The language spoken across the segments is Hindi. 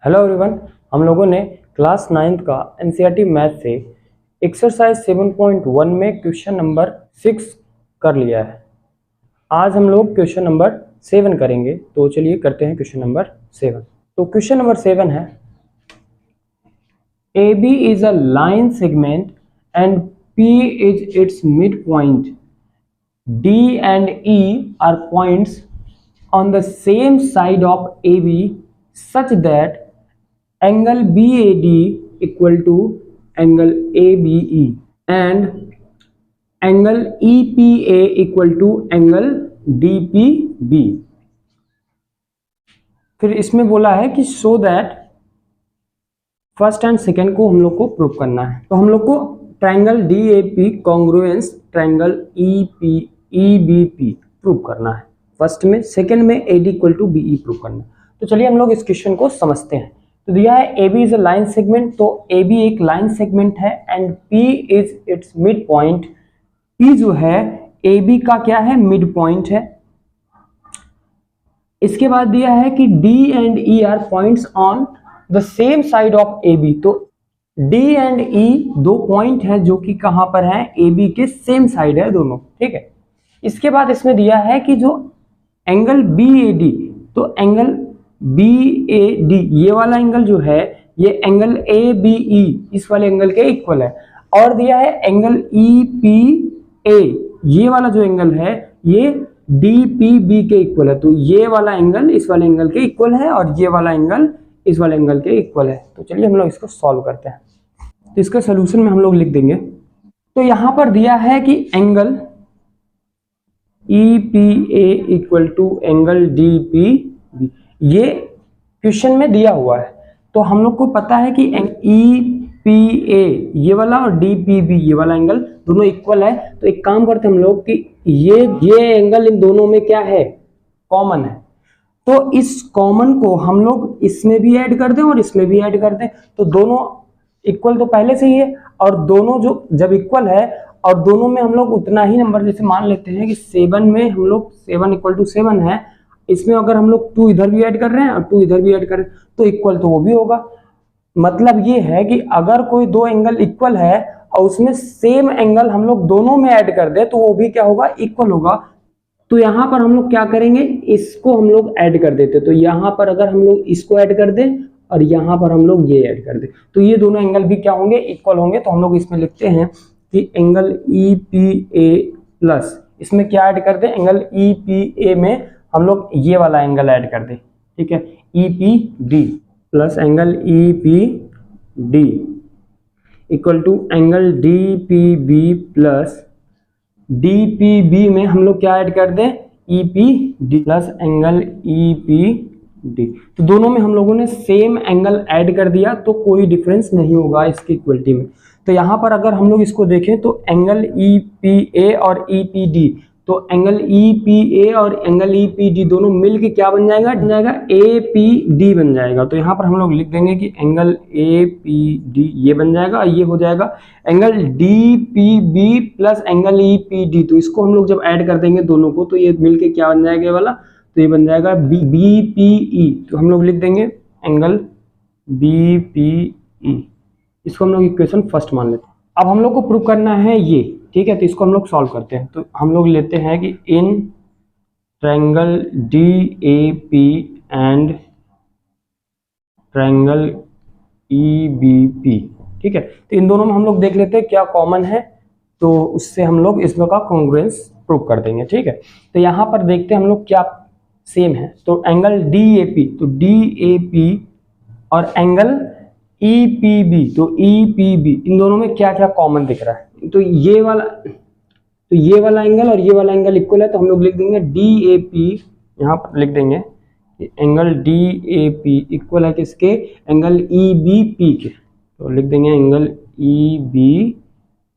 हेलो एवरीवन, हम लोगों ने क्लास 9th का एनसीईआरटी मैथ से एक्सरसाइज 7.1 में क्वेश्चन नंबर 6 कर लिया है। आज हम लोग क्वेश्चन नंबर 7 करेंगे, तो चलिए करते हैं क्वेश्चन नंबर 7। तो क्वेश्चन नंबर 7 है, A B is a line segment and P is its mid point, D and E are points on the same side of AB such that angle BAD equal to angle ABE and angle EPA equal to angle DPB। फिर इसमें बोला है कि so that first and second को हम लोग को प्रूव करना है। तो हम लोग को triangle DAP congruence triangle EBP prove करना है फर्स्ट में, सेकंड में AD equal to BE prove करना। तो चलिए हम लोग इस क्वेश्चन को समझते हैं। तो दिया है AB is a line segment, तो AB एक लाइन सेगमेंट है and P is its mid point. P जो है AB का क्या है, मिड पॉइंट है। इसके बाद दिया है कि D and E are points on the same side of AB। तो D एंड E दो पॉइंट है जो कि कहां पर है, AB के सेम साइड है दोनों, ठीक है। इसके बाद इसमें दिया है कि जो एंगल BAD, तो एंगल BAD ये वाला एंगल जो है ये एंगल ABE इस वाले एंगल के इक्वल है। और दिया है एंगल EPA ये वाला जो एंगल है ये DPB के इक्वल है। तो ये वाला एंगल इस वाले एंगल के इक्वल है और ये वाला एंगल इस वाले एंगल के इक्वल है। तो चलिए हम लोग इसको सॉल्व करते हैं। तो इसका सोल्यूशन में हम लोग लिख देंगे। तो यहां पर दिया है कि angle EPA equal to angle DPB, ये क्वेश्चन में दिया हुआ है। तो हम लोग को पता है कि EPA ये वाला और DPB ये वाला एंगल दोनों इक्वल है। तो एक काम करते हैं हम लोग कि ये एंगल इन दोनों में क्या है, कॉमन है। तो इस कॉमन को हम लोग इसमें भी ऐड कर दें और इसमें भी ऐड कर दें, तो दोनों इक्वल तो पहले से ही है। और दोनों जो जब इक्वल है और दोनों में हम लोग उतना ही नंबर, जैसे मान लेते हैं कि 7 में हम लोग 7 इक्वल टू 7 है, इसमें अगर हम लोग 2 इधर भी ऐड कर रहे हैं और 2 इधर भी ऐड कर रहे हैं तो इक्वल तो वो भी होगा। मतलब ये है कि अगर कोई दो एंगल इक्वल है और उसमें सेम एंगल हम लोग दोनों में ऐड कर दे तो वो भी क्या होगा, इक्वल होगा। तो यहां पर हम लोग क्या करेंगे, इसको हम लोग ऐड कर देते। तो यहां पर अगर हम लोग इसको ऐड कर दें और यहां पर हम लोग ये ऐड कर दें तो ये दोनों एंगल भी क्या होंगे, इक्वल होंगे। तो हम लोग इसमें लिखते हैं कि एंगल EPA प्लस, इसमें क्या ऐड कर दें, एंगल EPA में हम लोग ये वाला एंगल ऐड कर दें, ठीक है, EPD plus angle EPD equal to angle DPB plus DPB में हम लोग क्या ऐड कर दें, EPD प्लस एंगल EPD। तो दोनों में हम लोगों ने सेम एंगल ऐड कर दिया तो कोई डिफरेंस नहीं होगा इसकी इक्वलिटी में। तो यहाँ पर अगर हम लोग इसको देखें तो एंगल EPA और EPD, तो एंगल EPA और एंगल EPD दोनों मिलके क्या बन जाएगा, APD बन जाएगा। तो यहाँ पर हम लोग लिख देंगे कि एंगल APD ये बन जाएगा और ये हो जाएगा angle DPB plus angle EPD। तो इसको हम लोग जब ऐड कर देंगे दोनों को तो ये मिलके क्या बन जाएगा, ये वाला, तो ये बन जाएगा BPE। तो हम लोग लिख देंगे एंगल BPE, इसको हम लोग इक्वेशन फर्स्ट मान लेते हैं। अब हम लोग को प्रूव करना है ये, ठीक है। तो इसको हम लोग सॉल्व करते हैं। तो हम लोग लेते हैं कि in triangle DAP and triangle EBP, ठीक है। तो इन दोनों में हम लोग देख लेते हैं क्या कॉमन है, तो उससे हम लोग इसमें का कॉन्ग्रुएंस प्रूव कर देंगे, ठीक है। तो यहाँ पर देखते हैं हम लोग क्या सेम है। तो एंगल DAP, तो DAP और एंगल EPB, तो EPB, इन दोनों में क्या क्या कॉमन दिख रहा है। तो ये वाला एंगल और ये वाला एंगल इक्वल है। तो हम लोग लिख देंगे DAP, यहाँ पर लिख देंगे एंगल DAP इक्वल है किसके, एंगल EBP के। तो लिख देंगे एंगल EBP,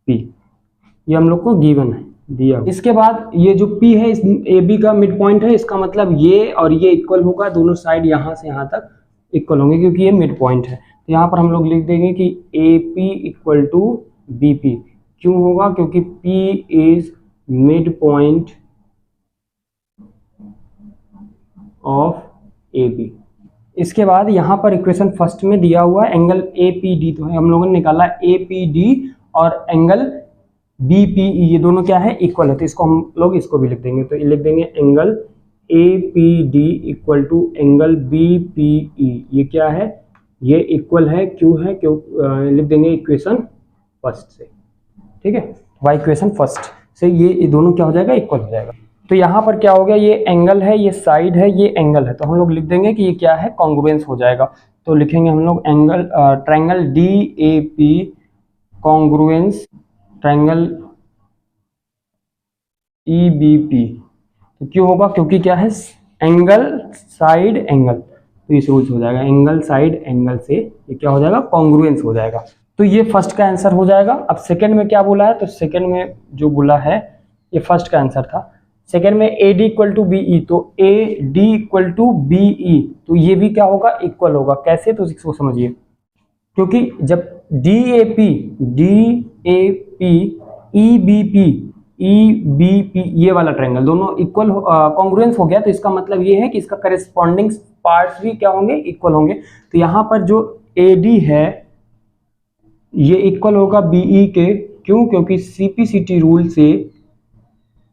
ये हम लोग को गिवन है, दिया। इसके बाद ये जो P है इस AB का मिड पॉइंट है, इसका मतलब ये और ये इक्वल होगा, दोनों साइड यहाँ से यहाँ तक इक्वल होंगे क्योंकि ये मिड पॉइंट है। तो यहाँ पर हम लोग लिख देंगे कि AP इक्वल टू BP। क्यों होगा, क्योंकि P is mid point of AB। इसके बाद यहाँ पर इक्वेशन फर्स्ट में दिया हुआ है एंगल APD, तो हम लोगों ने निकाला APD और एंगल BPE, ये दोनों क्या है, इक्वल है, तो इसको हम लोग इसको भी लिख देंगे, तो ये लिख देंगे angle APD equal to angle BPE, ये क्या है, ये इक्वल है, क्यों है, क्यों लिख देंगे इक्वेशन फर्स्ट से, ठीक है, वाई इक्वेशन फर्स्ट से ये दोनों क्या हो जाएगा, इक्वल हो जाएगा। तो यहाँ पर क्या हो गया, ये एंगल है, ये साइड है, ये एंगल है, तो हम लोग लिख देंगे कि ये क्या है, कॉन्ग्रुएंस हो जाएगा। तो लिखेंगे हम लोग angle triangle DAP congruence triangle EBP, तो क्यों होगा, क्योंकि क्या है, एंगल साइड एंगल, तो इस रूल से हो जाएगा, एंगल साइड एंगल से ये क्या हो जाएगा, कॉन्ग्रुएंस हो जाएगा। तो ये फर्स्ट का आंसर हो जाएगा। अब सेकंड में क्या बोला है, तो सेकंड में जो बोला है ये फर्स्ट का आंसर था। सेकंड में AD इक्वल टू BE, तो AD इक्वल टू BE, तो ये भी क्या होगा, इक्वल होगा। कैसे, तो इसको समझिए, क्योंकि जब DAP EBP ये वाला ट्रायंगल दोनों इक्वल कॉन्ग्रुएंस हो गया, तो इसका मतलब ये है कि इसका करेस्पॉन्डिंग पार्ट्स भी क्या होंगे, इक्वल होंगे। तो यहाँ पर जो AD है ये इक्वल होगा BE के, क्यों, क्योंकि CPCT रूल से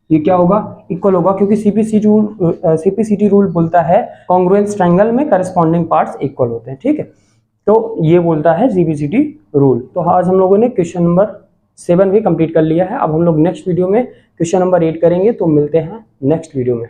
ये क्या होगा, इक्वल होगा, क्योंकि CPCT रूल बोलता है कॉन्ग्रुएंस ट्रायंगल में करस्पॉन्डिंग पार्ट्स इक्वल होते हैं, ठीक है, तो ये बोलता है CPCT रूल। तो आज हम लोगों ने क्वेश्चन नंबर 7 भी कंप्लीट कर लिया है। अब हम लोग नेक्स्ट वीडियो में क्वेश्चन नंबर 8 करेंगे, तो मिलते हैं नेक्स्ट वीडियो में।